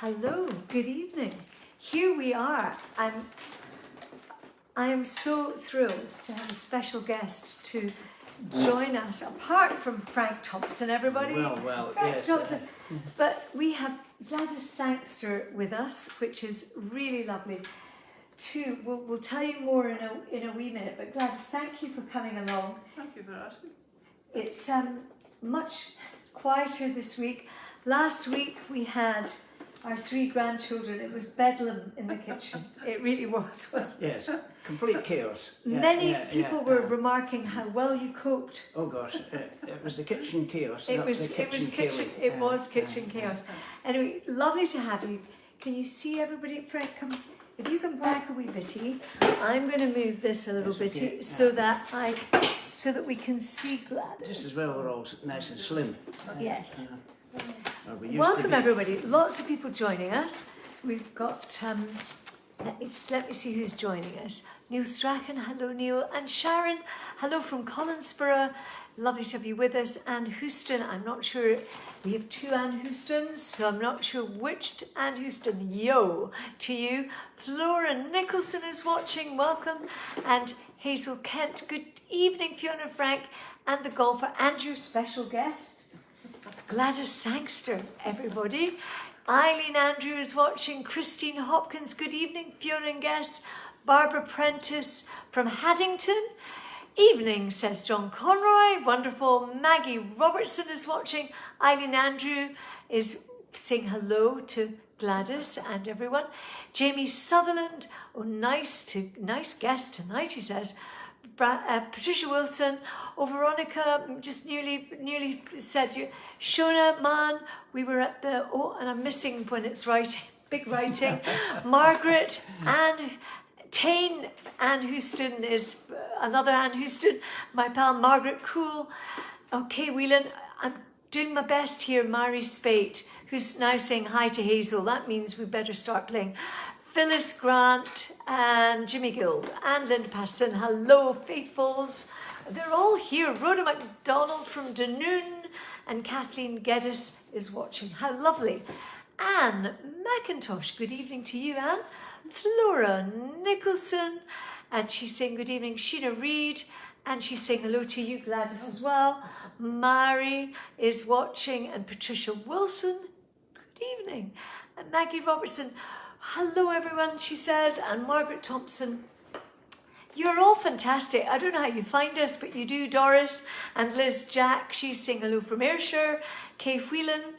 Hello, good evening. Here we are. I am so thrilled to have a special guest to join us, apart from Frank Thomson, everybody. Well, Frank yes. Thomson. But we have Gladys Sangster with us, which is really lovely. We'll tell you more in a wee minute, but Gladys, thank you for coming along. Thank you for asking. It's much quieter this week. Last week we had our 3 grandchildren. It was bedlam in the kitchen. It really was, wasn't it? Yes, complete chaos. Yeah, Many people were remarking how well you cooked. Oh gosh, it was the kitchen chaos. It not was the kitchen kitchen. killing. It was kitchen chaos. Anyway, lovely to have you. Can you see everybody? Frank, come. If you come back a wee bitty, I'm going to move this a little That's bitty okay, so that we can see Gladys. Just as well we're all nice and slim. Yes. Or we used to Welcome be. everybody. Lots of people joining us. We've got. Let me see who's joining us. Neil Strachan, hello Neil, and Sharon, hello from Collinsborough. Lovely to have you with us. Anne Houston, I'm not sure. We have 2 Anne Houstons, so I'm not sure which Anne Houston. Yo to you. Flora Nicholson is watching. Welcome. And Hazel Kent. Good evening, Fiona, Frank, and the golfer and your special guest, Gladys Sangster, everybody. Eileen Andrew is watching. Christine Hopkins, good evening. Fiona and guests. Barbara Prentice from Haddington. Evening, says John Conroy. Wonderful. Maggie Robertson is watching. Eileen Andrew is saying hello to Gladys and everyone. Jamie Sutherland, oh nice guest tonight, he says. Patricia Wilson. Oh, Veronica just nearly said you. Shona Man, we were at the, and I'm missing when it's writing, big writing. Margaret, Anne Tane, Anne Houston is another Anne Houston. My pal Margaret Cool. Okay, Whelan, I'm doing my best here. Mary Spate, who's now saying hi to Hazel. That means we better start playing. Phyllis Grant and Jimmy Guild and Linda Patterson. Hello, faithfuls. They're all here. Rhoda MacDonald from Dunoon and Kathleen Geddes is watching. How lovely. Anne McIntosh, good evening to you, Anne. Flora Nicholson, and she's saying good evening. Sheena Reid, and she's saying hello to you, Gladys, as well. Mary is watching, and Patricia Wilson, good evening. And Maggie Robertson, hello everyone, she says, and Margaret Thompson. You're all fantastic. I don't know how you find us, but you do. Doris and Liz Jack, she's saying hello from Ayrshire. Kay Whelan,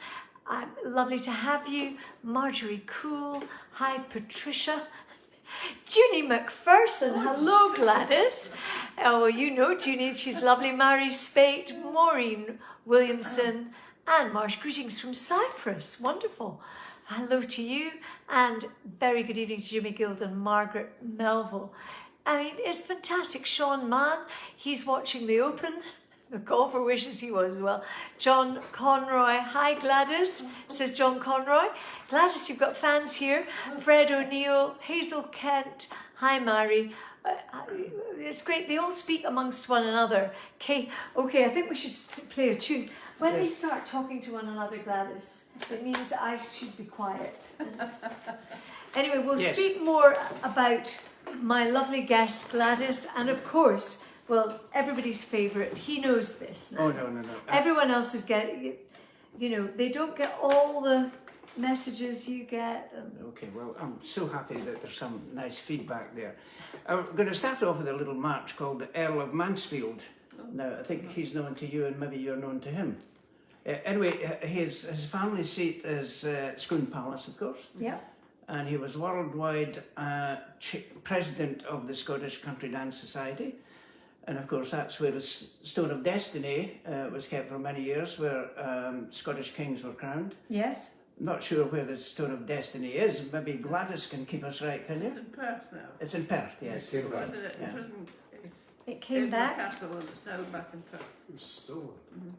lovely to have you. Marjorie Cool, hi Patricia. Junie McPherson, hello Gladys. Oh, you know Junie, she's lovely. Mary Spate, Maureen Williamson, and Marsh, greetings from Cyprus. Wonderful. Hello to you, and very good evening to Jimmy Guild and Margaret Melville. I mean, it's fantastic. Sean Mann, he's watching the Open. The golfer wishes he was as well. John Conroy, hi Gladys, says John Conroy. Gladys, you've got fans here. Fred O'Neill, Hazel Kent, hi Mary. It's great, they all speak amongst one another. Okay, I think we should play a tune. When they start talking to one another, Gladys, it means I should be quiet. Anyway, we'll speak more about my lovely guest, Gladys, and of course, well, everybody's favourite. He knows this now. Oh, no. Everyone else is getting, they don't get all the messages you get. Okay, well, I'm so happy that there's some nice feedback there. I'm going to start off with a little march called the Earl of Mansfield. Now, I think he's known to you and maybe you're known to him. Anyway, his family seat is Scone Palace, of course. Yeah. And he was worldwide president of the Scottish Country Dance Society. And of course, that's where the Stone of Destiny was kept for many years, where Scottish kings were crowned. Yes. I'm not sure where the Stone of Destiny is. Maybe Gladys can keep us right, can you? It's in Perth now. It's in Perth, yes. It came in back. The castle and it's now back in Perth. It's stolen.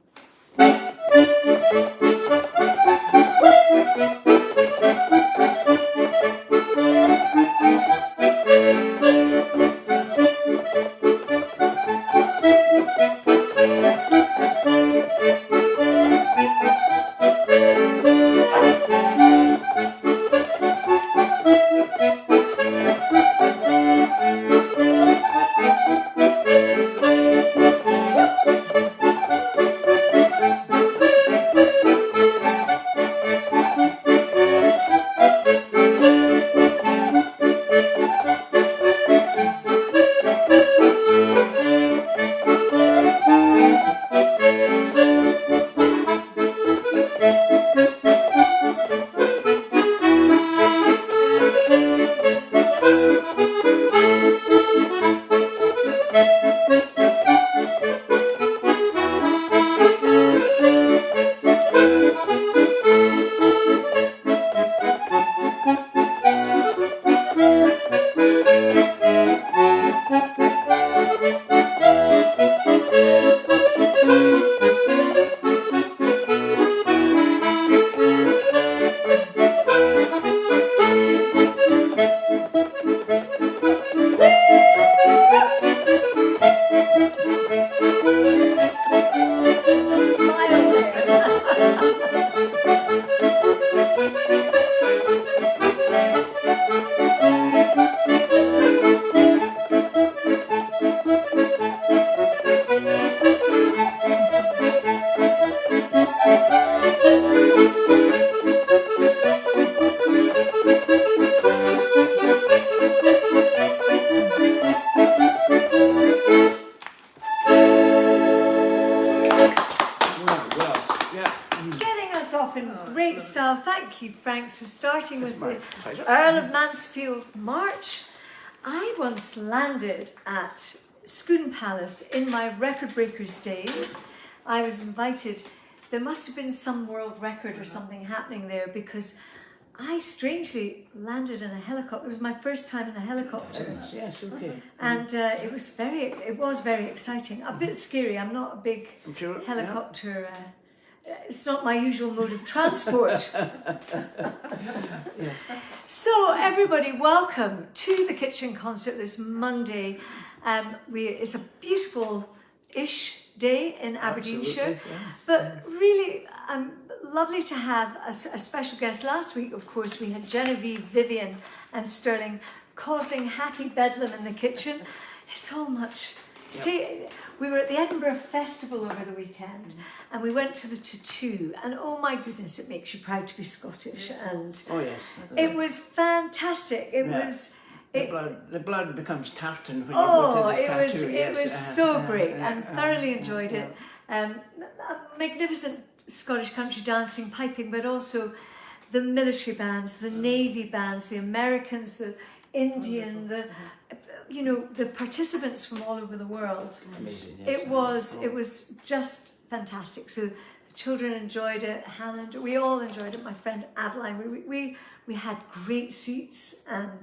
you, Frank. So starting with my the pleasure. Earl of Mansfield March, I once landed at Scone Palace in my Record Breakers days. I was invited. There must have been some world record or something happening there because I strangely landed in a helicopter. It was my first time in a helicopter. Yes, okay. And it was very exciting. A bit scary. I'm not a big I'm sure, helicopter. It's not my usual mode of transport. Yes. So everybody, welcome to the kitchen concert this Monday. It's a beautiful-ish day in Aberdeenshire, Absolutely, yes. but really lovely to have a special guest. Last week, of course, we had Genevieve, Vivian, and Sterling causing happy bedlam in the kitchen. It's so much. We were at the Edinburgh Festival over the weekend, and we went to the Tattoo, and oh my goodness, it makes you proud to be Scottish. And Oh yes. it was fantastic. It Yeah. was. The blood becomes tartan when you go to the tattoo. It was so great, yeah, and thoroughly enjoyed it. A magnificent Scottish country dancing, piping, but also the military bands, the Navy bands, the Americans, the Indian, the participants from all over the world. Amazing. Yes. It was just fantastic. So the children enjoyed it. Hannah, we all enjoyed it. My friend Adeline, we had great seats, and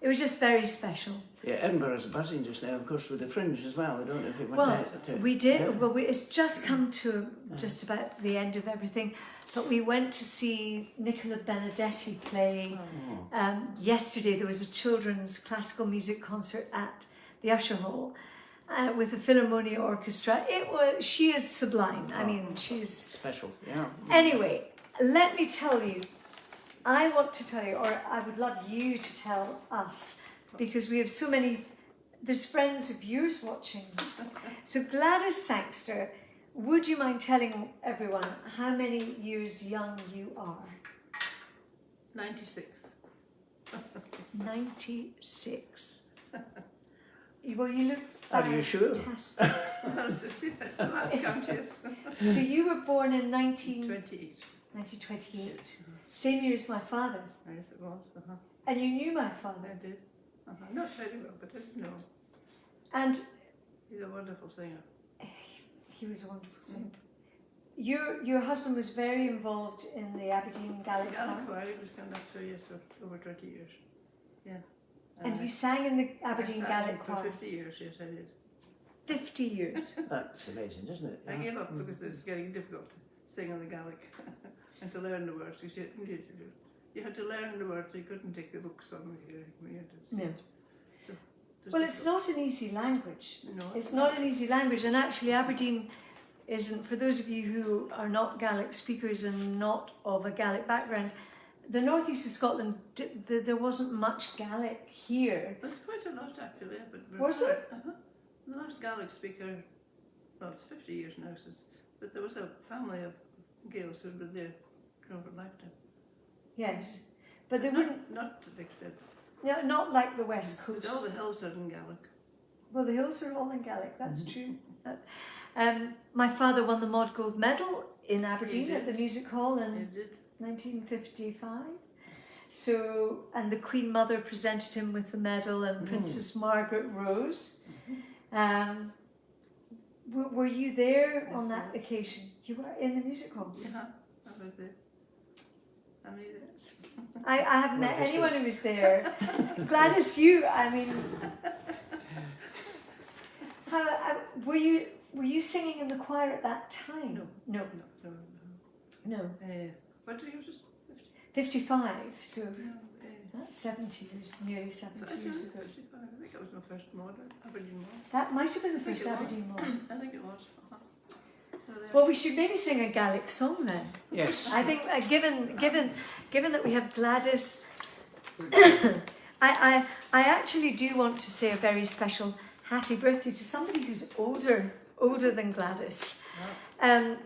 it was just very special. Yeah, Edinburgh is buzzing just now, of course, with the Fringe as well. I don't know if it went Well, out to... we did. Yeah. Well, it's just come to just about the end of everything. But we went to see Nicola Benedetti play. Yesterday there was a children's classical music concert at the Usher Hall with the Philharmonia Orchestra. She is sublime. I mean, she's... Special, yeah. Anyway, let me tell you, I want to tell you, or I would love you to tell us, because we have so many, there's friends of yours watching. So Gladys Sangster, would you mind telling everyone how many years young you are? 96. 96. Well, you look Are you sure? fantastic. Last count, yes. So you were born in 28. 1928. Same year as my father. Yes, it was. And you knew my I father. did. Not very well, but I did know. And He's a wonderful singer. he was a wonderful singer. Your husband was very involved in the Aberdeen Gaelic Gaelic choir. choir was done up for, yes, for over 20 years. Yeah. And you sang in the Aberdeen I sang Gaelic for choir. 50 years, yes, I did. 50 years. That's amazing, isn't it? I gave up because it was getting difficult to sing in the Gaelic and to learn the words. You had to learn the words, so you couldn't take the books on when you had to stage. No. So, Well, it's not an easy language. No, It's not an easy language, and actually Aberdeen isn't, for those of you who are not Gaelic speakers and not of a Gaelic background, the northeast of Scotland, there wasn't much Gaelic here. There's quite a lot actually. But Was it? The last Gaelic speaker, well, it's 50 years now since, but there was a family of Gaels who were there over a lifetime. Yes, but they wouldn't, Not to the extent. no, not like the West But all Coast. the hills are in Gaelic. Well, the hills are all in Gaelic, that's true. My father won the Mod Gold Medal in Aberdeen He at the did. Music Hall They in did. 1955. So, and the Queen Mother presented him with the medal, and Princess Margaret Rose. Were you there on Yes, that occasion? You were in the music hall. Yeah, I was there. I made it. I haven't met Well, anyone who was there. Gladys, were you singing in the choir at that time? No. No. What do you just? 55, so No, that's 70 years, nearly 70 years ago. 55. I think it was my first mod, Aberdeen mod. That might have been the I think first it was. Aberdeen one. I think it was. So there. Well, we should maybe sing a Gaelic song then. Yes. I think, given that we have Gladys, I actually do want to say a very special happy birthday to somebody who's older than Gladys.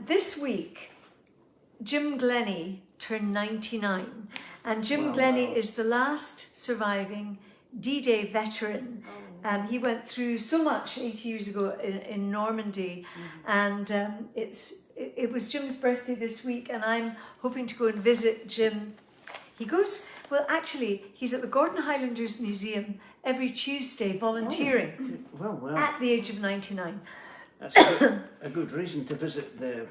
This week, Jim Glennie turned 99, and Jim Glennie is the last surviving D-Day veteran. He went through so much 80 years ago in Normandy, and it was Jim's birthday this week, and I'm hoping to go and visit Jim He goes, well, actually, he's at the Gordon Highlanders Museum every Tuesday volunteering Well, at the age of 99. that's a good reason to visit the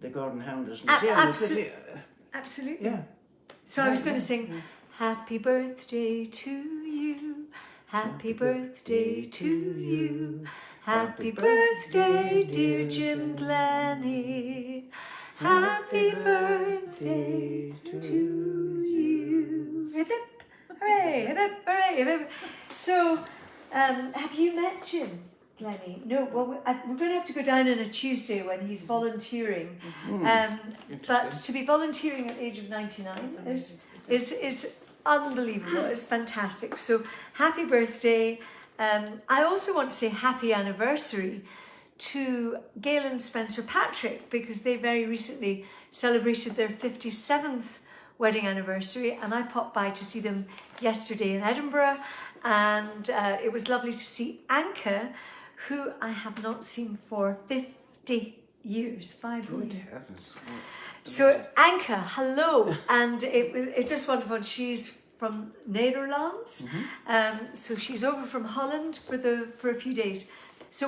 Gordon Highlanders Museum. Absolutely. Yeah. So I was going to sing, Happy birthday to you, happy birthday to you, happy birthday dear Jim Glennie, happy birthday to you. Hip hip, hooray, hip hip, hooray, hip hip. So, have you met Jim Glennie? No, well, we're going to have to go down on a Tuesday when he's volunteering. But to be volunteering at the age of 99 is unbelievable. It's fantastic. So happy birthday. I also want to say happy anniversary to Gail and Spencer Patrick, because they very recently celebrated their 57th wedding anniversary, and I popped by to see them yesterday in Edinburgh, and it was lovely to see Anka, who I have not seen for 50 years. 5 Good years. heavens. So Anka, hello, and it's just wonderful. She's from Netherlands, so she's over from Holland for a few days. So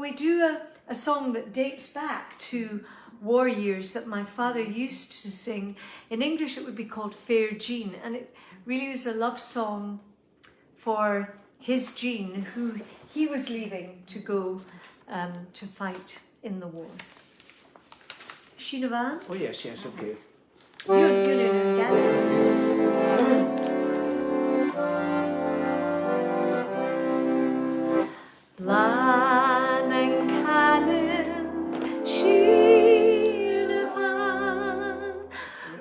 we do a song that dates back to war years that my father used to sing. In English, it would be called Fair Jean, and it really was a love song for his Jean, who he was leaving to go to fight in the war. Shinovan? Oh yes, okay. Blan and Callan, Shinovan,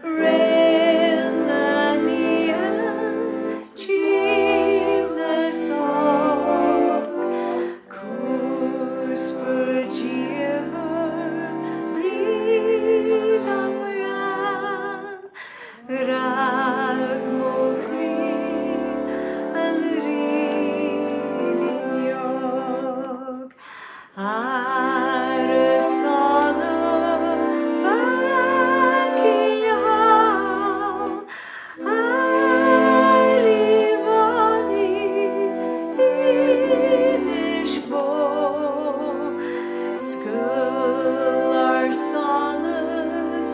Rail and Ian, Chila Sog, Cusper Jever, Rag Mohri and Rivignog Aresana Vakinhal Arivani Inishbo Skull Arsanas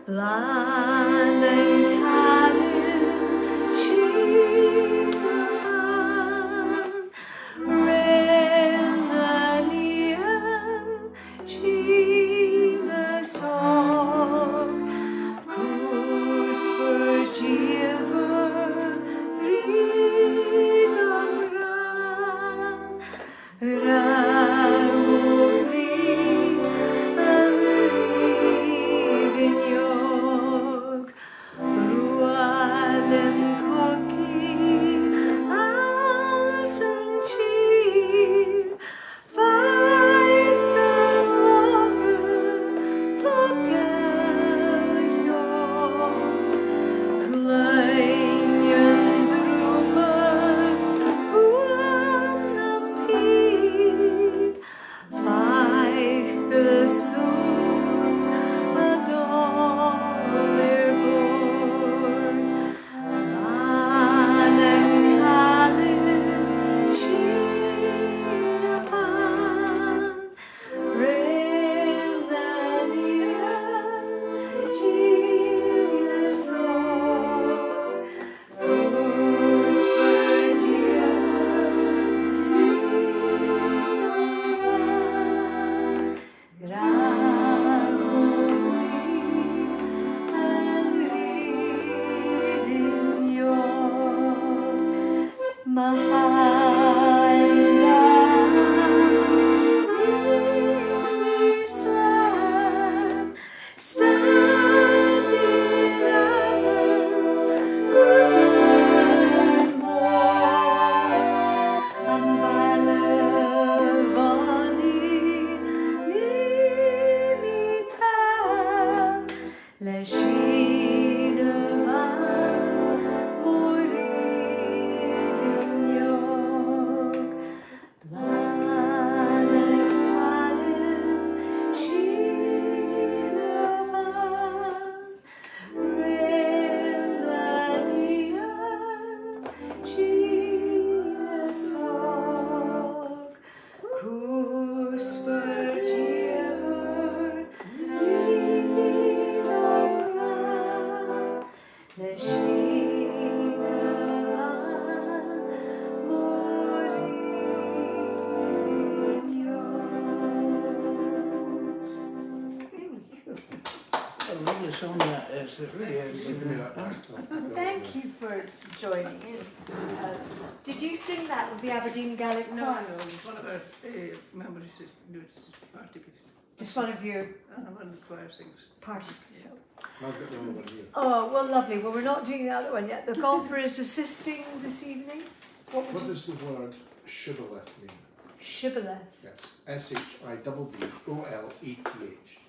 Blan and Callan, Shinovan, Rail and Ian, Chila Sog, Cusper Jever, Ridamgan, Ramohri, and Rivignog, Rualen Cocky, Alsanchir, Fight the Longer, Togayo, Kleinen Drumas, Vuanam Pig, Feich gesund, Adollerbord, Blan and Callan, Shinovan, Rail and Ian, Chila Sog, Cusper Jever, Gramohri and Rivignog, Mahanda Islam, Stadiraman, Gurmanmor, Ambalavani, Nimita, Leshinovan, Morivian. song that is. It really is. Give me that back. Thank you for joining in. Did you sing that with the Aberdeen Gaelic No, Choir? no, one of our members do its party piece. Just one of your One of the choir sings. party pieces. I've got the other one here. Oh, well, lovely. Well, we're not doing the other one yet. The golfer is assisting this evening. What What would you... does the word shibboleth mean? Shibboleth. Yes. S-H-I-B-B-O-L-E-T-H.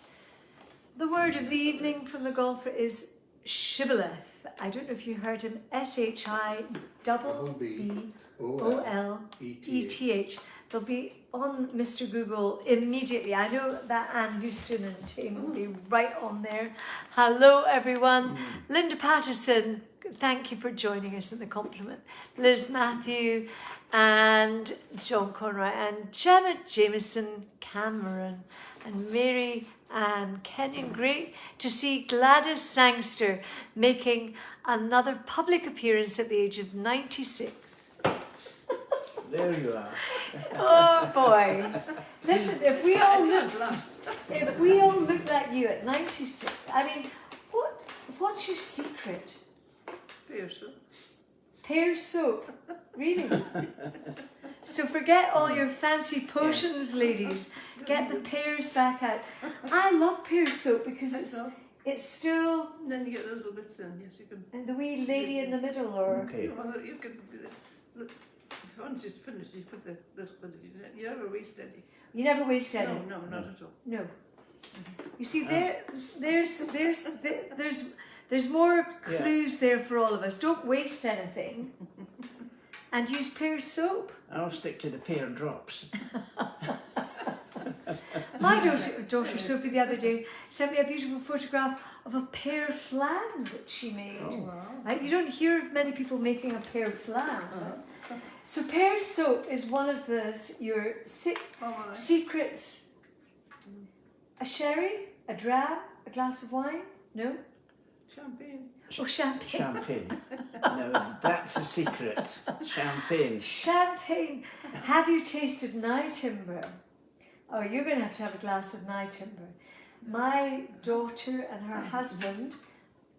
The word of the evening from the golfer is shibboleth. I don't know if you heard him. S-H-I-B-B-O-L-E-T-H. They'll be on Mr. Google immediately. I know that Anne Houston and Tim will be right on there. Hello, everyone. Linda Patterson, thank you for joining us in the compliment. Liz Matthew and John Conroy and Gemma Jameson Cameron and Mary and Kenyon. Great to see Gladys Sangster making another public appearance at the age of 96. There you are. Oh boy! Listen, if we all looked like you at 96, I mean, what's your secret? Pearson. Pear soap, really? So forget all your fancy potions, ladies. Get the pears back out. I love pear soap because it's still And then you get those little bits in. Yes, you can. and the wee lady in the middle, or Okay. Well, you can. Once it's finished, you put the little bit. You never waste any. you never waste any. No, not at all. No. You see, there's more clues there for all of us. Don't waste anything, and use pear soap. I'll stick to the pear drops. My daughter Sophie the other day sent me a beautiful photograph of a pear flan that she made. Oh. Wow. You don't hear of many people making a pear flan. So pear soap is one of your secrets. A sherry, a dram, a glass of wine? No? Champagne. Oh, champagne. Champagne. No, that's a secret. Champagne. Champagne. Have you tasted Nye Timber? Oh, you're going to have a glass of Nye Timber. My daughter and her husband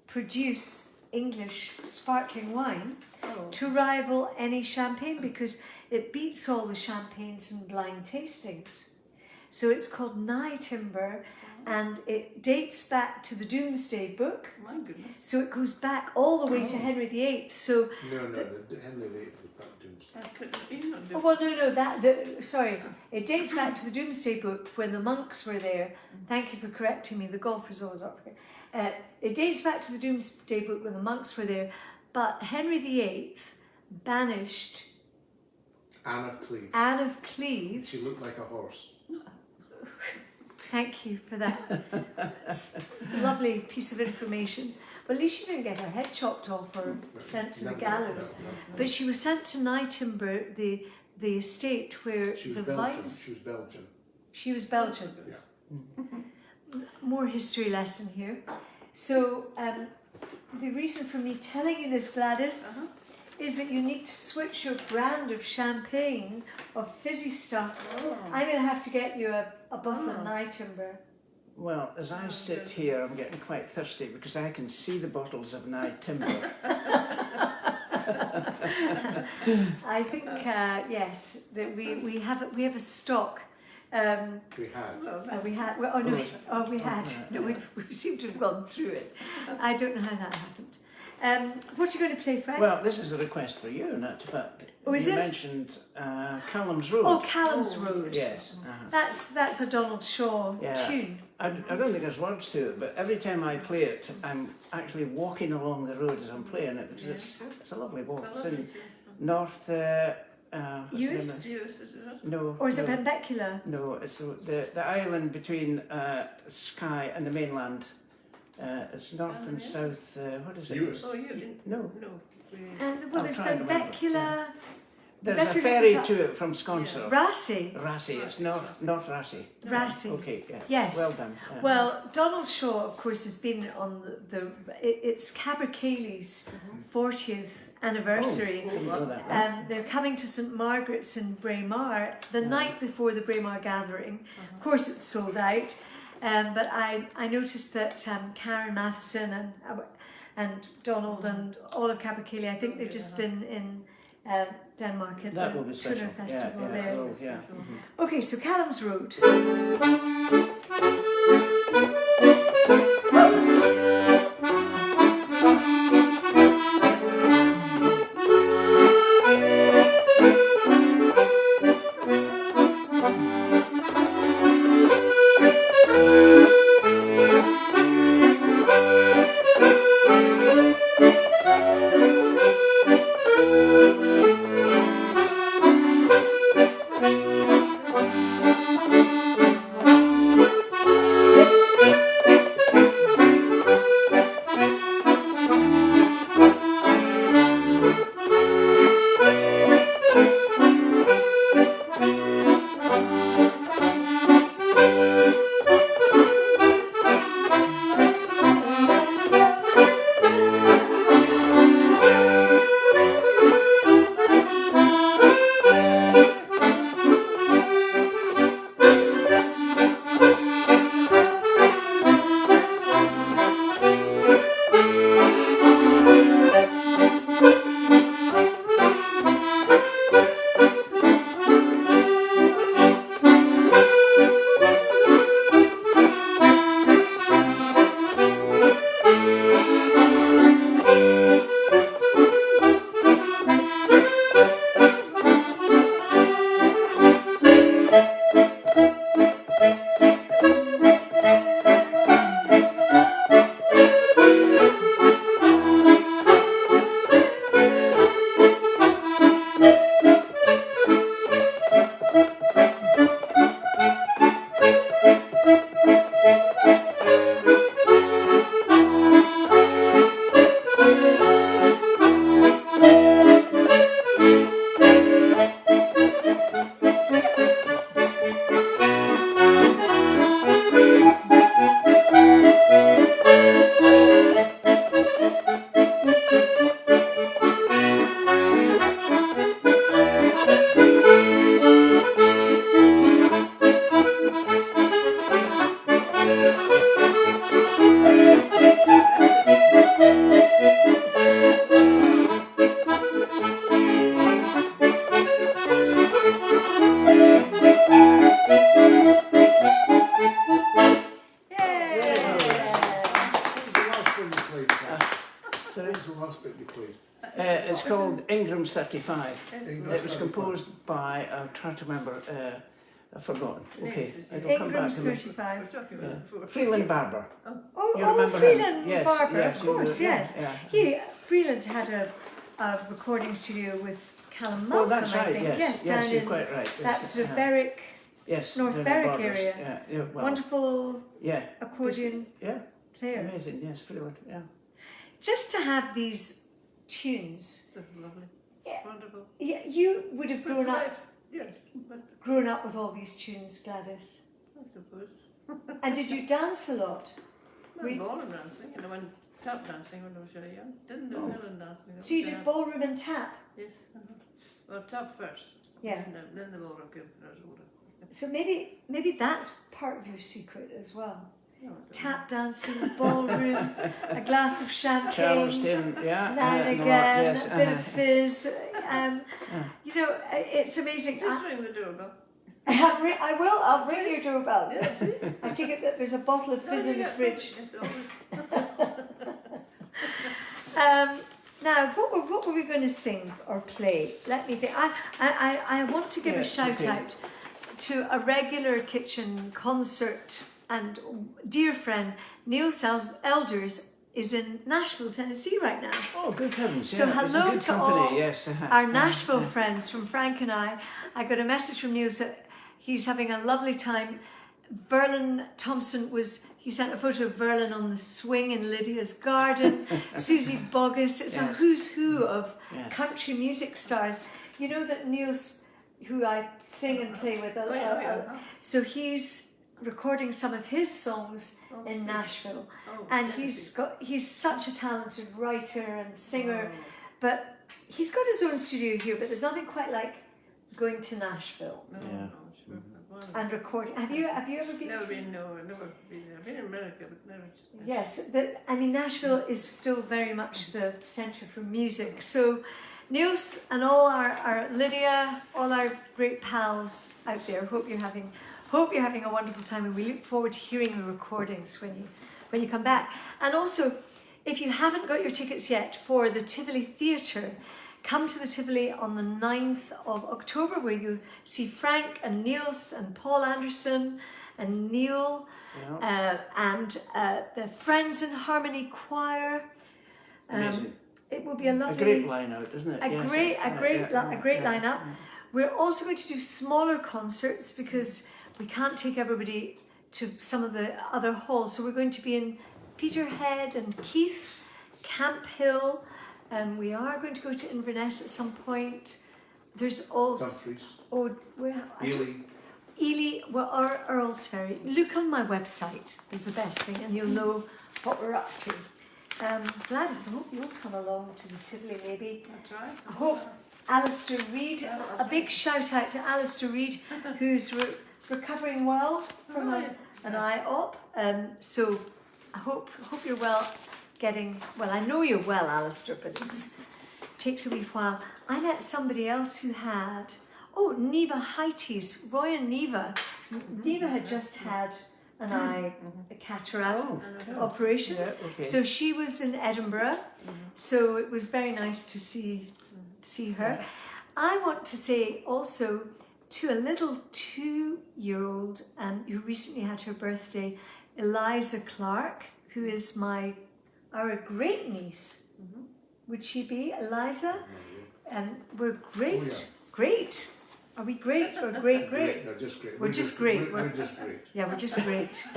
produce English sparkling wine to rival any champagne because it beats all the champagnes and blind tastings. So it's called Nye Timber and it dates back to the Doomsday Book. My goodness. So it goes back all the way to Henry VIII. So No, the Henry VIII was back doomsday. sorry, it dates back to the Doomsday Book when the monks were there. Thank you for correcting me, the golfer's always up for it. It dates back to the Doomsday Book when the monks were there, but Henry VIII banished Anne of Cleves. Anne of Cleves. She looked like a horse. Thank you for that lovely piece of information. Well, at least she didn't get her head chopped off or sent to the gallows. No. But she was sent to Nye Timber, the estate where She was the Belgian. vines... She was Belgian. She was Belgian. Yeah. More history lesson here. So the reason for me telling you this, Gladys, is that you need to switch your brand of champagne, of fizzy stuff. I'm going to have to get you a bottle of Nye Timber. Well, as I sit here, I'm getting quite thirsty because I can see the bottles of Nye Timber. I think yes, that we have a stock. We had. We had. We had. No, we seem to have gone through it. I don't know how that happened. What are you going to play, Frank? Well, this is a request for you, in actual fact. Oh, is you it? mentioned Callum's Road. Oh, Callum's Road. Yes. That's a Donald Shaw tune. I don't think there's words to it, but every time I play it, I'm actually walking along the road as I'm playing it because it's a lovely walk. It's in North. Eust? No. Or is it no. Benbecula? No, it's the island between Skye and the mainland. It's north and south. What is it? Eust. Oh, you? No. And I'll there's try and remember. Benbecula. There's Better a ferry look it to it from Sconser. Rassy. Rassy. It's North Rassy. Rassy. Okay. Yeah. Yes. Well done. Well, Donald Shaw, of course, has been on it's Cabercailly's 40th anniversary. Oh, I know that. They're coming to St Margaret's in Braemar the night before the Braemar gathering. Of course, it's sold out. But I noticed that Karen Matheson and Donald and all of Capercaillie, I think they've just been in Denmark at That will the be special. Tuna Festival yeah, there. oh, yeah. Okay, so Callum's Road. It's called Ingram's 35. Ingram's It was composed by, I'm trying to remember, I've forgotten. Okay, Names, it'll come back Ingram's to me. 35. Freeland Barber. Oh, You oh, remember him? Freeland Yes, Barber, yes, of you do, course, yeah, yes. yeah. Freeland had a recording studio with Callum Malcolm, Oh, that's I right, think. yes, down you're in quite right. that Yes, sort of Berwick, yes, North the Berwick borders, area. Yeah, well, Wonderful yeah, accordion yeah, player. amazing. Yes, Freeland. Yeah. Just to have these tunes. That's lovely. Yeah. Wonderful. Yeah, you would have Good grown for up life. Yes, but grown up with all these tunes, Gladys. I suppose. And did you dance a lot? Well, ballroom dancing, and I went tap dancing when I was very young. Didn't do Highland dancing. So you did ballroom and tap? Yes. Well, tap first. Yeah. Then the ballroom came when I was older. So maybe that's part of your secret as well. No, I don't Tap dancing, ballroom, a glass of champagne, Charleston, yeah. now and no, again, yes, a bit of fizz. You know, it's know. amazing. Just ring the doorbell. I'll ring your doorbell. Yeah, please. I take it that there's a bottle of fizz in the fridge. Yes, always. Now, what were we going to sing or play? Let me think. I want to give a shout out to a regular kitchen concert and dear friend Neil Elders is in Nashville, Tennessee right now. Oh, good heavens! So yeah, it's a hello good to company, all yes. our Nashville friends from Frank and I. I got a message from Neil that he's having a lovely time. Frank Thomson he sent a photo of Verlin on the swing in Lydia's garden. Susie Boggess, it's a who's who of country music stars. You know that Neil's, who I sing and play with, so he's recording some of his songs in Nashville. And he's such a talented writer and singer, but he's got his own studio here, but there's nothing quite like going to Nashville No, Yeah. no, sure. and recording. Have you ever been? Never to- been, no, I've never been there. I've been in America, but never. Yes, but I mean Nashville is still very much the centre for music. So Niels and all our Lydia, all our great pals out there, hope you're having a wonderful time, and we look forward to hearing the recordings when you come back. And also, if you haven't got your tickets yet for the Tivoli Theatre, come to the Tivoli on the 9th of October, where you'll see Frank and Niels and Paul Anderson and Neil and the Friends in Harmony Choir. Amazing. It will be a lovely, A great line out, isn't it? a Yes, great yeah. lineup. We're also going to do smaller concerts because we can't take everybody to some of the other halls. So we're going to be in Peterhead and Keith, Camp Hill, and we are going to go to Inverness at some point. There's also Ely. Ely, well, or Earl's Ferry. Look on my website is the best thing, and you'll know what we're up to. Gladys, I hope you'll come along to the Tivoli maybe. I'll try. I hope Alistair Reid, a big shout out to Alistair Reid, who's recovering well from an eye op. So I hope you're well. I know you're well, Alistair, but it takes a wee while. I met somebody else who had, Neva Heighties, Roy and Neva. Neva had just had an eye cataract operation. Yeah, okay. So she was in Edinburgh. So it was very nice to see her. I want to say also to a little 2-year-old who recently had her birthday, Eliza Clark, who is our great niece. Would she be Eliza? And we're great. Oh, yeah. Great. Are we great or great? No, just great. We're just great. We're just great. Yeah, we're just great.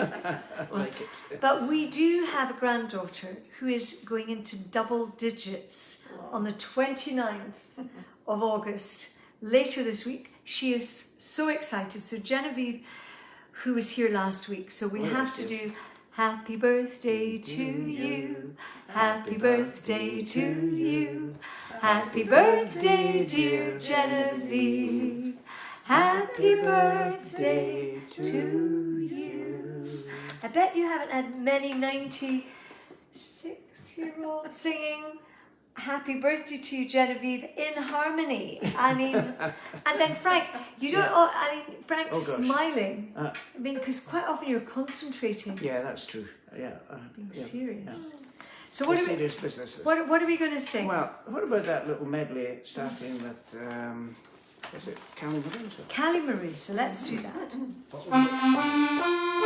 Like it. But we do have a granddaughter who is going into double digits on the 29th of August, later this week. She is so excited. So Genevieve, who was here last week, so we have to do happy birthday to you, happy birthday to you, happy birthday dear Genevieve, happy birthday to you. I bet you haven't had many 96-year-olds singing happy birthday to you, Genevieve, in harmony. I mean, and then Frank, you don't, Frank's smiling. Because quite often you're concentrating. Yeah, that's true. Yeah. Being serious. Yeah. So what are serious business. what are we going to sing? Well, what about that little medley starting with, is it Callie Marie? Callie Marie, so let's do that. What was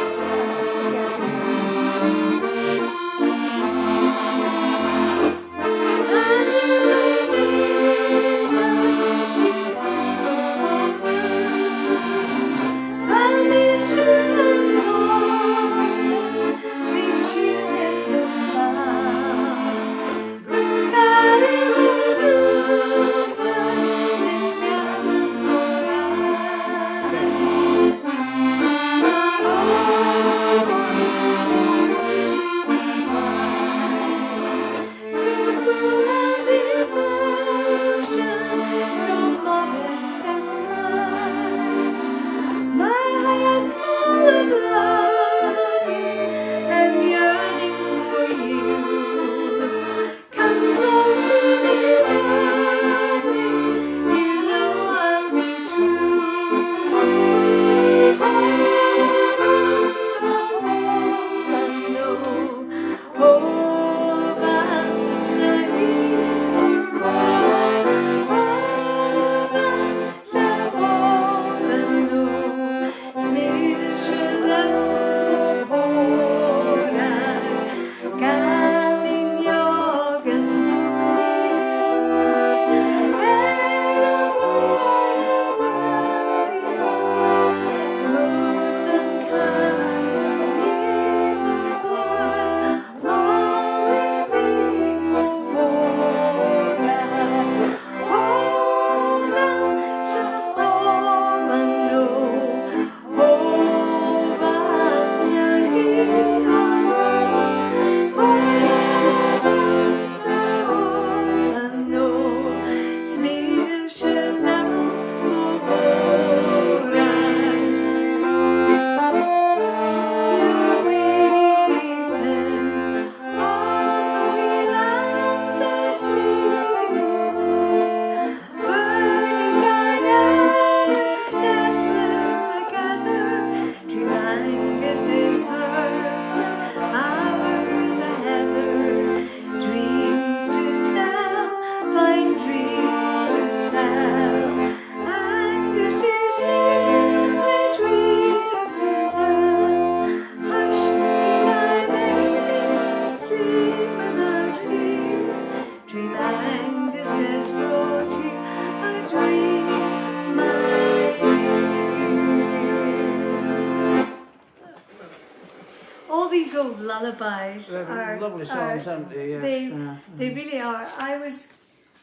these old lullabies They're lovely songs, aren't they? Yes. They really are.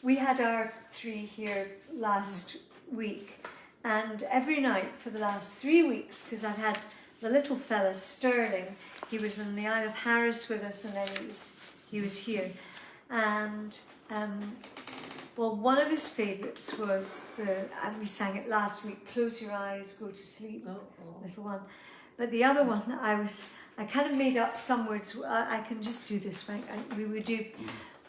We had our 3 here last week, and every night for the last 3 weeks, because I had the little fella Sterling, he was in the Isle of Harris with us, and then he was here, and well, one of his favourites was and we sang it last week, Close Your Eyes, Go to Sleep, little one. But the other one, I kind of made up some words. I can just do this, Frank. We would do,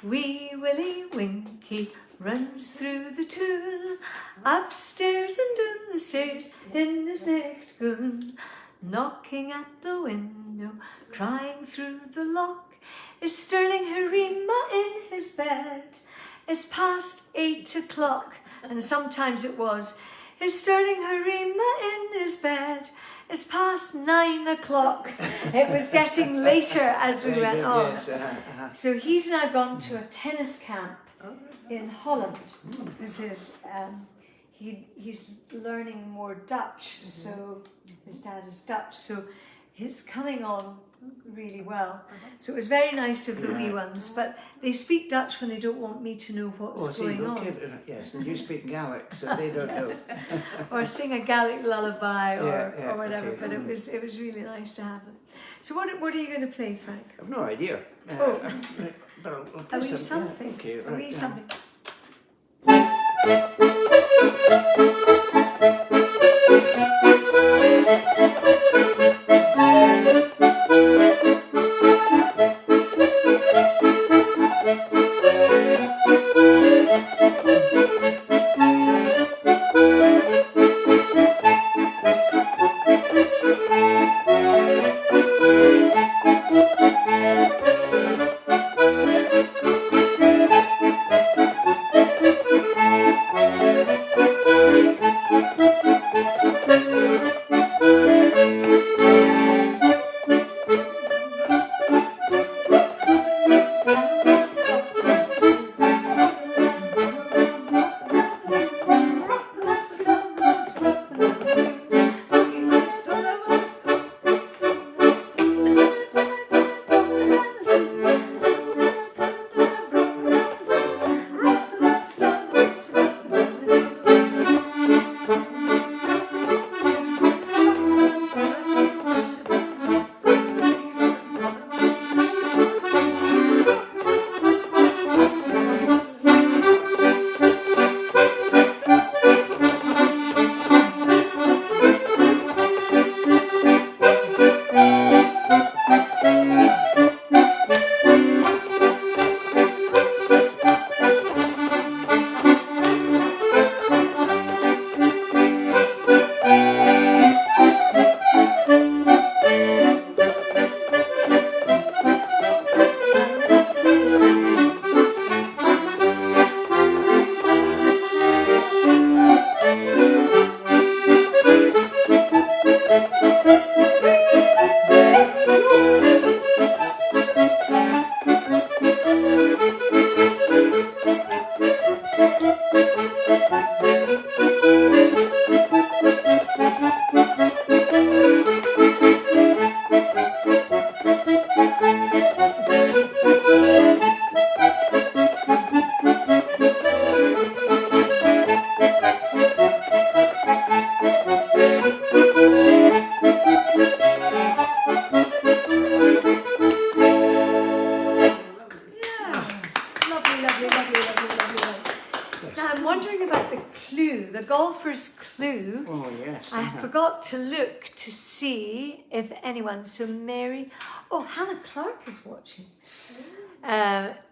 Wee Willie Winkie runs through the tune, upstairs and down the stairs in his nichtgoon, knocking at the window, crying through the lock. Is Sterling Harima in his bed? It's past 8 o'clock. And sometimes it was, is Sterling Harima in his bed? It's past 9 o'clock. It was getting later as we went on. Yes, So he's now gone to a tennis camp in Holland. Because he's learning more Dutch. So his dad is Dutch. So he's coming on really well. So it was very nice of the wee ones, but they speak Dutch when they don't want me to know what's going on. Yes, and you speak Gaelic, so they don't know. Or sing a Gaelic lullaby or whatever, okay. but it was really nice to have them. So what are you going to play, Frank? I've no idea. Oh. But I'll play A wee something. Okay, A right, wee something. golfer's clue. Oh, yes. I forgot to look to see if anyone. So Mary, oh, Hannah Clark is watching.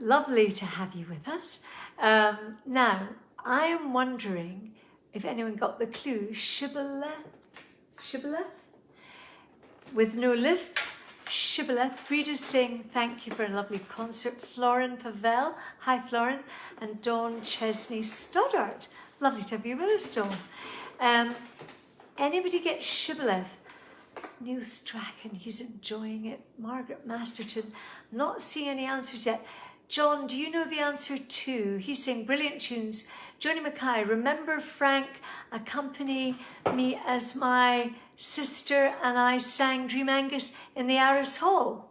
Lovely to have you with us. Now, I am wondering if anyone got the clue. Shibboleth? With no lift. Shibboleth. Frida's saying thank you for a lovely concert. Florin Pavel, hi Florin, and Dawn Chesney Stoddart. Lovely to have you with us, Dawn. Anybody get Shibboleth? Neil Strachan, he's enjoying it. Margaret Masterton, not seeing any answers yet. John, do you know the answer too? He's saying brilliant tunes. Johnny Mackay, remember Frank accompany me as my sister and I sang Dream Angus in the Aris Hall.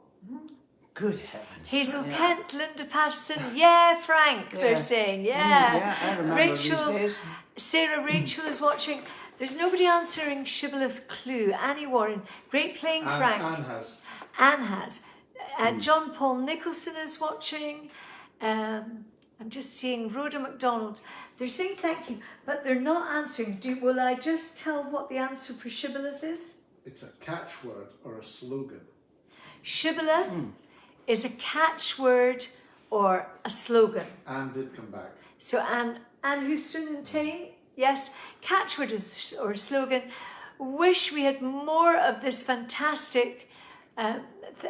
Good heavens. Hazel Yeah. Kent, Linda Patterson, yeah, Frank, Yeah. they're saying, Yeah, yeah. I remember Rachel, these days. Sarah Rachel is watching. There's nobody answering Shibboleth Clue. Annie Warren, great playing, Frank. Anne has. Anne has. John Paul Nicholson is watching. I'm just seeing Rhoda MacDonald. They're saying thank you, but they're not answering. Will I just tell what the answer for Shibboleth is? It's a catchword or a slogan. Shibboleth is a catchword or a slogan. Anne did come back. So Anne Houston and Tame, yes, catchword is or slogan. Wish we had more of this fantastic.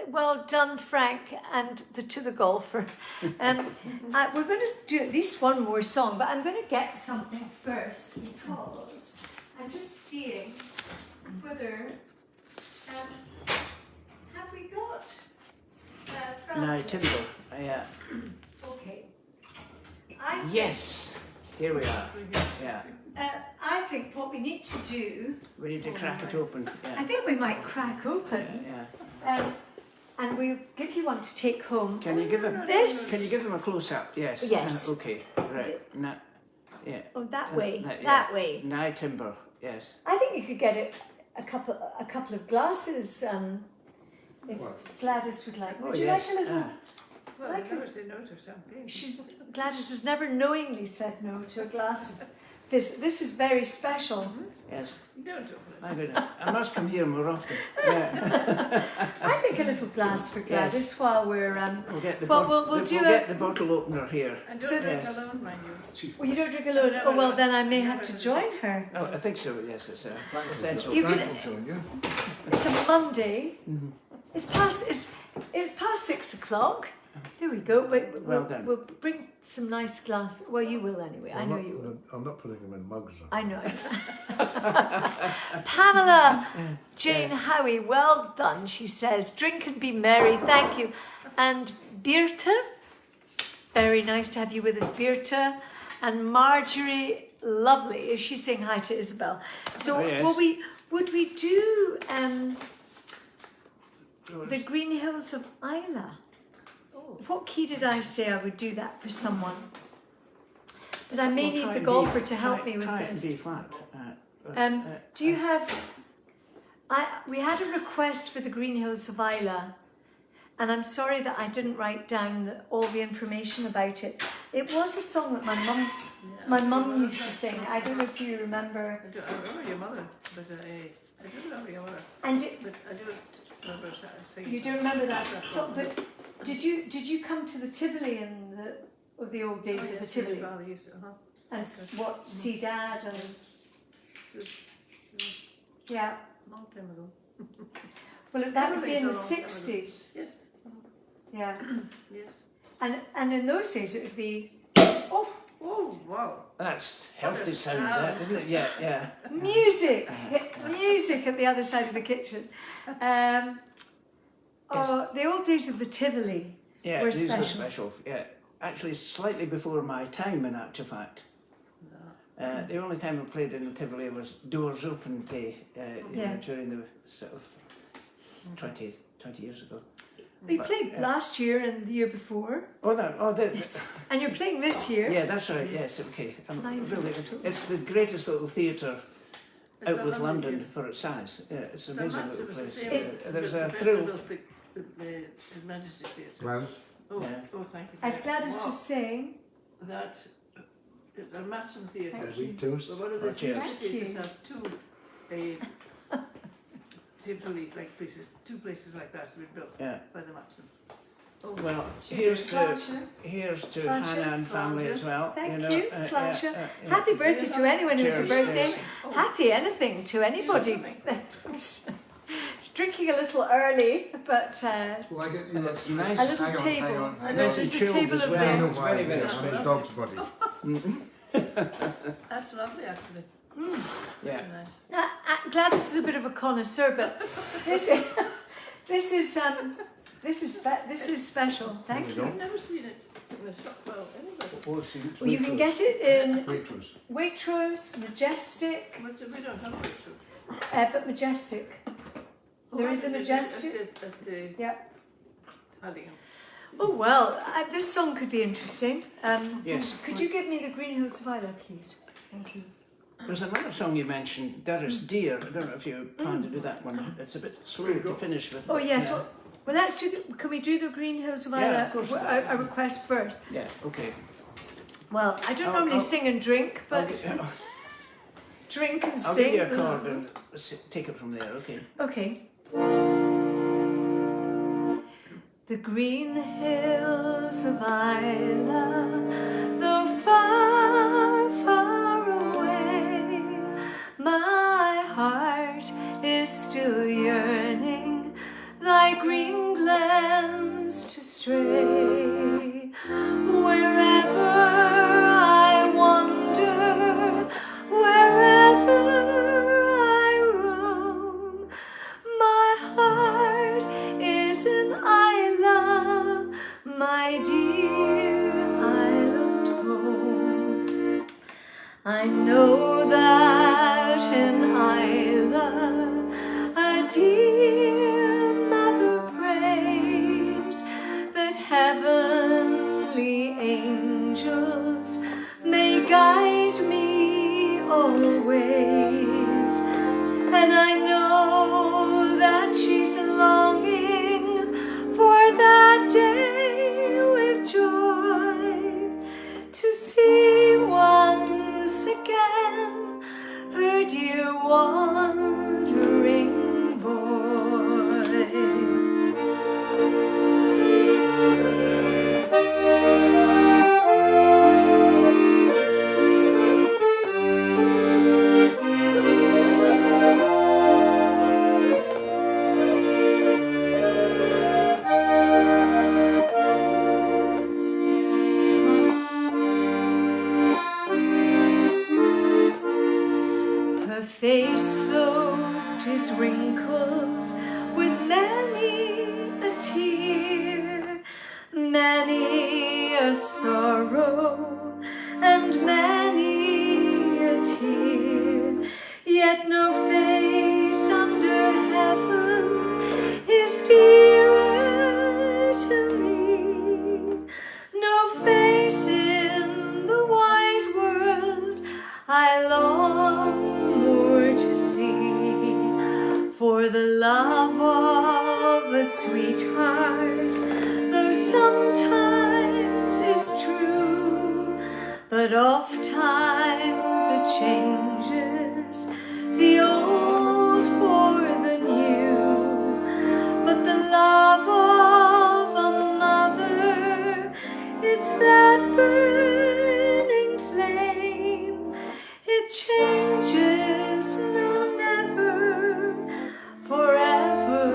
Well done, Frank, and to the golfer. We're going to do at least one more song, but I'm going to get something first because I'm just seeing whether have we got No, Francis? Tyndall. Yeah. Okay. Yes. Here we are. Yeah. I think what we need to do, We need to crack it open. I Yeah. think we might crack open, Yeah. and we'll give you one to take home. Can you give him? This? Can you give him a close up? Yes. Yes. Okay. Right. Now, yeah. Oh, that way, Yeah. that way. Now timber. Yes. I think you could get it a couple of glasses. If What? Gladys would like. Would Oh, you yes. like a little? Well, Like I never say no to champagne. Gladys has never knowingly said no to a glass of fizz. This is very special. Yes. Don't open it. My goodness. I must come here more often. Yeah. I think a little glass for Gladys while we're We'll get the, Well, bot- we'll do we'll a- get the bottle opener here. And So- don't drink Yes. alone, mind you. Well, you don't drink alone. Oh well, then I may have to join her. Oh, I think so. Yes, it's Frank essential. You Frank can- will join you. It's a Monday. It's past 6 o'clock. There we go. Well done. We'll bring some nice glass. Well, you will anyway. I know you will. I'm not putting them in mugs. I know. Pamela Jane Howie, well done. She says, drink and be merry. Thank you. And Birta, very nice to have you with us, Birta. And Marjorie, lovely. Is she saying hi to Isabel? So, Oh, yes. would we do the Green Hills of Isla? What key did I say I would do that for someone? But I may We'll need try the and golfer be- to help try- me with try and this. be flat. Do you have? We had a request for the Green Hills of Isla, and I'm sorry that I didn't write down all the information about it. It was a song that my mum used to sing. I don't know if you remember. I remember your mother, but I do remember your mother. And But I do remember singing. you don't remember that song, but did you come to the Tivoli in the old days of the Tivoli My father used to, and see Dad and yeah. long time ago. Well, that would be in the Everybody's a long time ago. 60s. Yes, Yeah. yes. And in those days it would be Oh, wow. That's healthy sound, that, isn't it? Yeah, yeah. music at the other side of the kitchen. The old days of the Tivoli Yeah, were these special. were special. Yeah, actually, slightly before my time, in actual fact. The only time I played in the Tivoli was Doors Open Day, during the sort of 20 years ago. We played last year and the year before, and you're playing this year. Yeah, that's right. Yes, okay. Really, 9:22. it's the greatest little theatre It's out a with lovely London theatre. for its size. Yeah, it's an So amazing Max, little it was the place. same as There's the a first thrill. built His Majesty Theatre. Gladys? Oh, Yeah. oh, thank you. As Gladys Wow. was saying, That the Matson Theatre. Thank We toast. But one of the Oh, few cheers. cities Thank you. that has two Tivoli like places, two places like that to be built Yeah. by the Matson. Well, here's to Sláinte. Hannah and family as well. Thank know, you, Sláinte. Happy birthday to anyone who's a Cheers, birthday. cheers. Happy anything to anybody. Drinking a little early, but Will I get you And it's nice. a little Hang on, table. hang on, I hang know Nice on. and there's a chilled table as up well. I there. know It's why, very, very on the special. dog's body. That's lovely, actually. Yeah. Very nice. Gladys is a bit of a connoisseur, but this is special. Thank There you. we I've never seen it in a shop. Well, anybody. Oh, see, it's Well, you can Waitrose. get it in Waitrose. Waitrose, Majestic, But we don't have it. but Majestic. There is a Majestic. At the Yeah. adding them. Oh well, this song could be interesting. Yes. Could you give me the Greenhouse Violet, please? Thank you. There's another song you mentioned, Durris Deer. I don't know if you plan to do that one. It's a bit slow to finish with. Oh yes. Yeah. Well, let's do. Can we do the Greenhouse Violet? Yeah, of course. A request first. Yeah, okay. Well, I don't normally sing and drink, but drink and I'll sing. give you a chord and take it from there, okay? Okay. The green hills of Islay, though far, far away, my heart is still yearning thy green glens to stray. Wherever I wander, wherever I roam, my heart is in Islay, my dear island home. I know that in Islay a dear mother prays that heavenly angels may guide me always. And I know that she's longing for that day with joy, to see once again her dear wandering boy. Her face, though 'tis wrinkled with many a tear, many a sorrow and many a tear, yet no face under heaven is dearer to me, no face in the wide world I long more to see, for the love of a sweetheart, though sometimes is true, but oft times it changes the old for the new. But the love of a mother, it's that burning flame, it changes, no, never, forever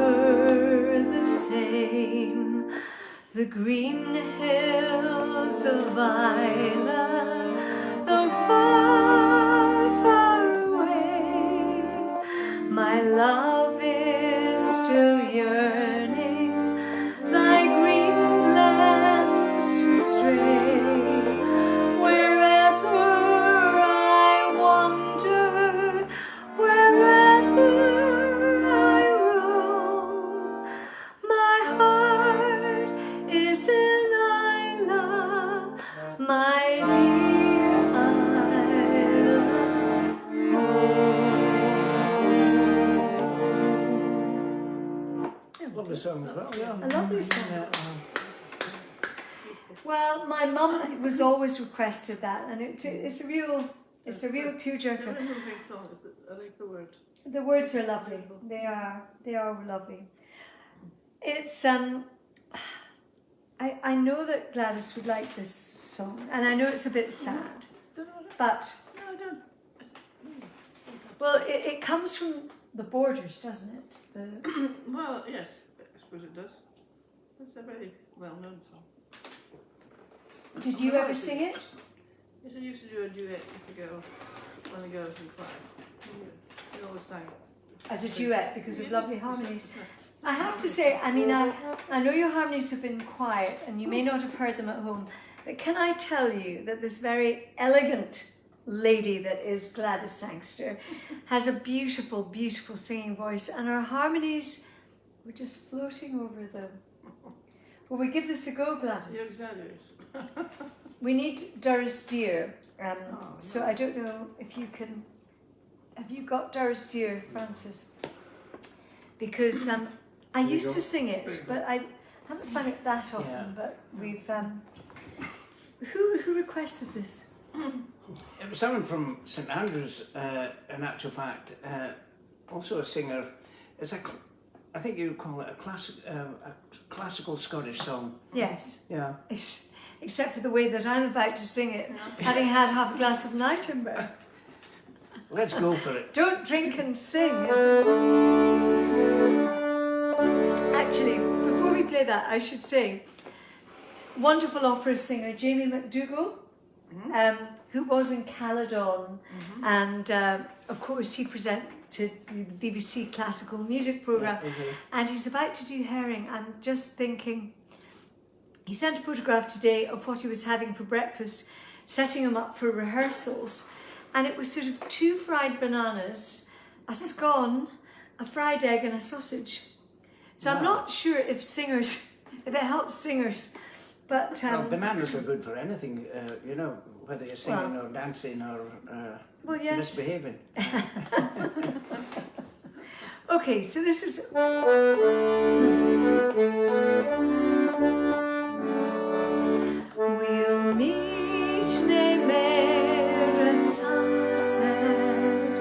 the same. The green hills of Islay, though far, far away, my love is still yearning thy green glens to stray. Wherever I wander, wherever I roam, my heart is in Islay, my dear island home. Lovely song as well, yeah. A lovely song. Yeah, Well, my mum was always requested that, and it's a real tearjerker. The moving song is that I like the word. The words are lovely. They are lovely. It's I know that Gladys would like this song, and I know it's a bit sad, but No, I don't. well, it comes from the Borders, doesn't it? Well, yes, I suppose it does. It's a very well-known song. Did you ever sing it? Yes, I used to do a duet with a girl when the girls in choir. We always sang As a duet because of lovely harmonies. I have to say, I mean, I know your harmonies have been quiet and you may not have heard them at home, but can I tell you that this very elegant lady that is Gladys Sangster has a beautiful, beautiful singing voice, and her harmonies were just floating over the Will we give this a go, You Gladys? exaggerate. We need Doris Deer. Oh, So I don't know if you can. Have you got Doris Deer, Francis? Because I you used go. to sing it, but I haven't sung it that often. Yeah. But we've. Who requested this? It was someone from St Andrews, in actual fact, also a singer. It's I think you would call it a classical Scottish song. Yes. Yeah. Except for the way that I'm about to sing it, having had half a glass of Nightingale. Let's go for it. Don't drink and sing. Actually, before we play that, I should say, wonderful opera singer Jamie McDougall, who was in Caledon, and of course he presented the BBC classical music programme, and he's about to do Herring. I'm just thinking, he sent a photograph today of what he was having for breakfast, setting him up for rehearsals, and it was sort of 2 fried bananas, a scone, a fried egg and a sausage. So I'm not sure if it helps singers, but... well, bananas are good for anything, you know, whether you're singing or dancing or well, yes. misbehaving. Okay, so this is... We'll meet nae mair at sunset,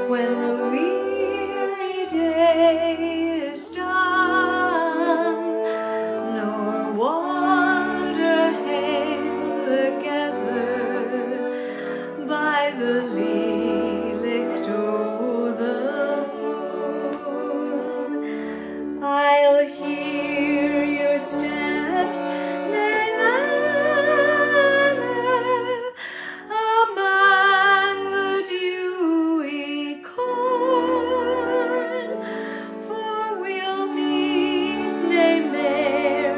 when the weary day is done, nor wander hame together by the licht o' the moon. I'll hear your steps among the dewy corn, for we'll meet nae mair,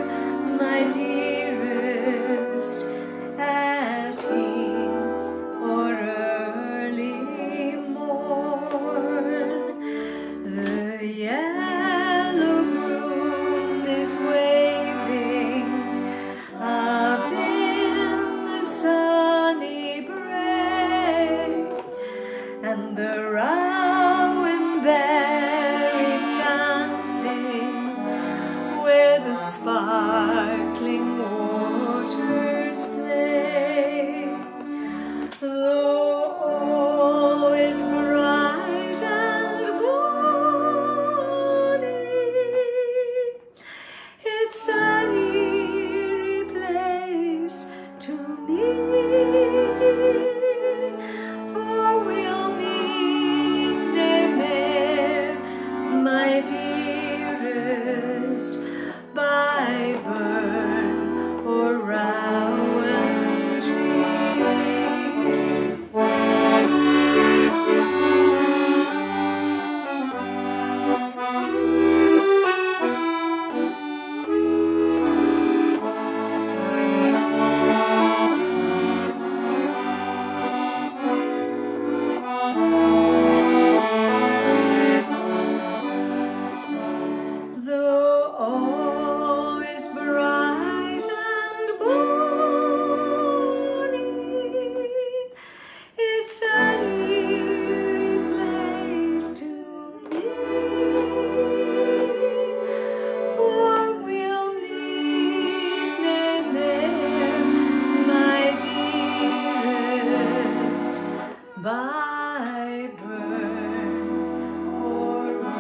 my dearest, at e'en or early morn. The yellow broom is waving up in the sunny brae, and the rowan berries dancing where the sparkling waters play. Though all is bright and bonny, it's an eerie place to me, for we'll meet nae mair, my dearest, by burn or rowan tree. Though all is bright and bonny, it's an eerie place to me, for we'll meet nae mair, my dearest, by burn or rowan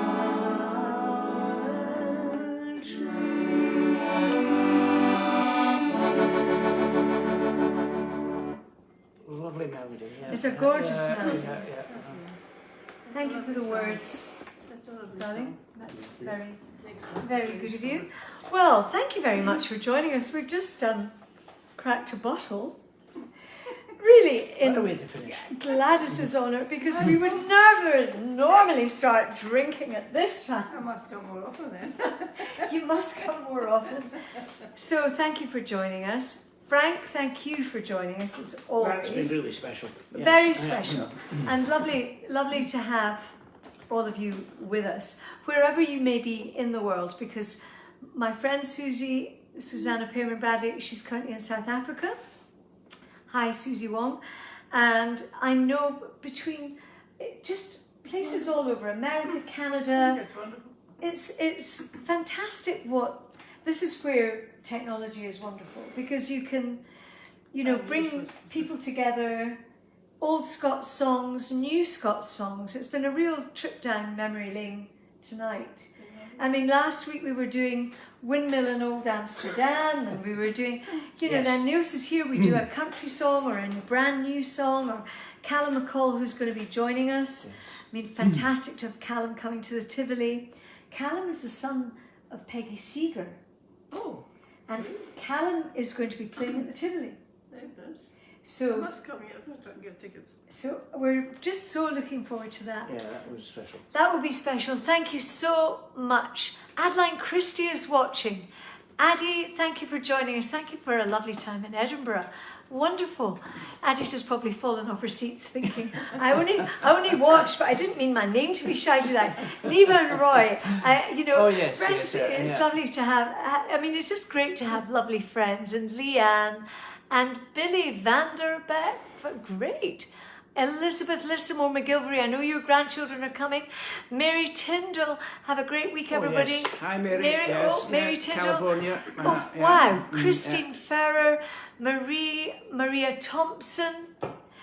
tree. Lovely melody. Yeah. It's a gorgeous melody. Yeah. Thank you for the words, That's a lovely darling. song. That's very, Thanks. very good of you. Well, thank you very much for joining us. We've just cracked a bottle. Really, What a in way to finish. Gladys's honour, because we would never normally start drinking at this time. I must come more often then. You must come more often. So thank you for joining us. Frank, thank you for joining us as always. That's been really special. Yes. Very Yeah. special and lovely to have all of you with us, wherever you may be in the world, because my friend Susie Susanna Pearman Bradley. She's currently in South Africa. Hi, Susie Wong. And I know between just places all over, America, Canada. That's wonderful. It's fantastic this is where technology is wonderful, because you can, bring people together, old Scots songs, new Scots songs. It's been a real trip down memory lane tonight. I mean, last week we were doing Windmill in Old Amsterdam, and we were doing, then Niels is here, we do a country song or a brand new song, or Callum McCall, who's going to be joining us. Yes. I mean, fantastic to have Callum coming to the Tivoli. Callum is the son of Peggy Seeger. Oh. And Callum is going to be playing at the Tivoli. Very nice. So I must come here first, I can get tickets. So we're just so looking forward to that. Yeah, that was special. That will be special. Thank you so much. Adeline Christie is watching. Addie, thank you for joining us. Thank you for a lovely time in Edinburgh. Wonderful. Addie's just probably fallen off her seats thinking, I only watched, but I didn't mean my name to be shouted out. Neva and Roy, oh, yes, friends, it's lovely to have, it's just great to have lovely friends. And Leanne and Billy Vanderbeck, great. Elizabeth Lissamore McGilvery, I know your grandchildren are coming. Mary Tyndall, have a great week, everybody. Yes. Hi, Mary. Yes. Mary Tyndall. California. Wow. Christine Ferrer, Maria Thompson.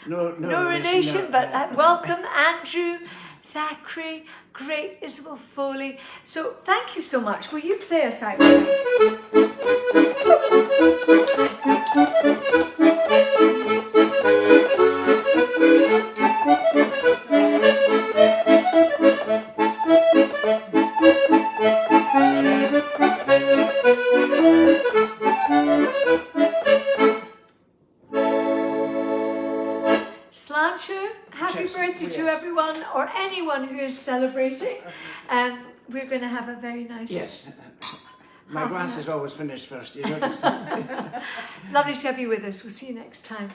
No relation, no. but welcome. Andrew, Thackeray, great. Isabel Foley. So thank you so much. Will you play us out? Sláinte, happy birthday to everyone or anyone who is celebrating. We're going to have a very nice... Yes. My glass is always finished first, you notice? Lovely to have you with us. We'll see you next time.